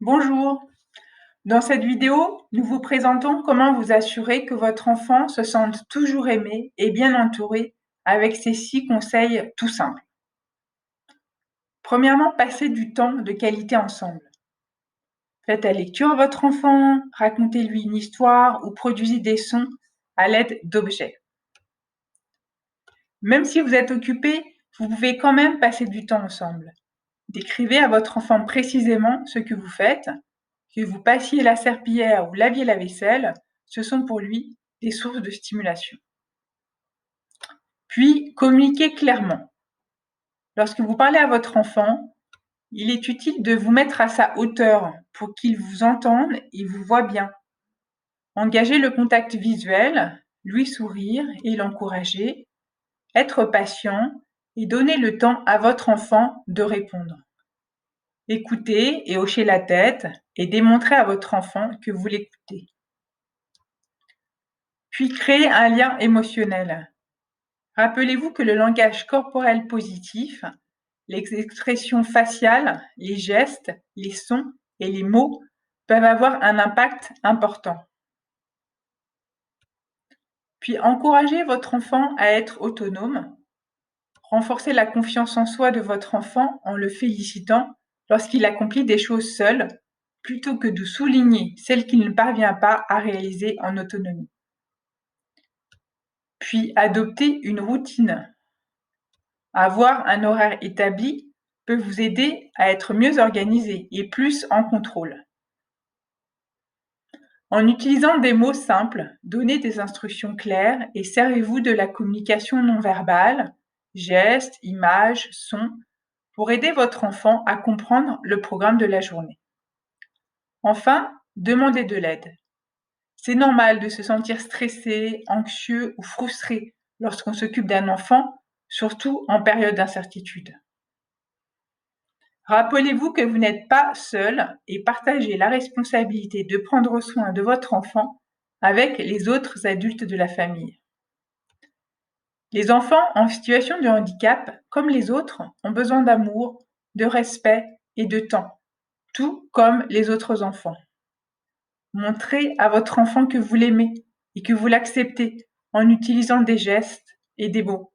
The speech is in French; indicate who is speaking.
Speaker 1: Bonjour, dans cette vidéo, nous vous présentons comment vous assurer que votre enfant se sente toujours aimé et bien entouré avec ces 6 conseils tout simples. Premièrement, passez du temps de qualité ensemble. Faites la lecture à votre enfant, racontez-lui une histoire ou produisez des sons à l'aide d'objets. Même si vous êtes occupé, vous pouvez quand même passer du temps ensemble. Décrivez à votre enfant précisément ce que vous faites. Que vous passiez la serpillière ou laviez la vaisselle, ce sont pour lui des sources de stimulation. Puis, communiquez clairement. Lorsque vous parlez à votre enfant, il est utile de vous mettre à sa hauteur pour qu'il vous entende et vous voit bien. Engagez le contact visuel, lui sourire et l'encourager, être patient et donner le temps à votre enfant de répondre. Écoutez et hochez la tête et démontrez à votre enfant que vous l'écoutez. Puis créez un lien émotionnel. Rappelez-vous que le langage corporel positif, les expressions faciales, les gestes, les sons et les mots peuvent avoir un impact important. Puis encouragez votre enfant à être autonome. Renforcez la confiance en soi de votre enfant en le félicitant lorsqu'il accomplit des choses seul, plutôt que de souligner celles qu'il ne parvient pas à réaliser en autonomie. Puis adoptez une routine. Avoir un horaire établi peut vous aider à être mieux organisé et plus en contrôle. En utilisant des mots simples, donnez des instructions claires et servez-vous de la communication non verbale, gestes, images, sons, pour aider votre enfant à comprendre le programme de la journée. Enfin, demandez de l'aide. C'est normal de se sentir stressé, anxieux ou frustré lorsqu'on s'occupe d'un enfant, surtout en période d'incertitude. Rappelez-vous que vous n'êtes pas seul et partagez la responsabilité de prendre soin de votre enfant avec les autres adultes de la famille. Les enfants en situation de handicap, comme les autres, ont besoin d'amour, de respect et de temps, tout comme les autres enfants. Montrez à votre enfant que vous l'aimez et que vous l'acceptez en utilisant des gestes et des mots.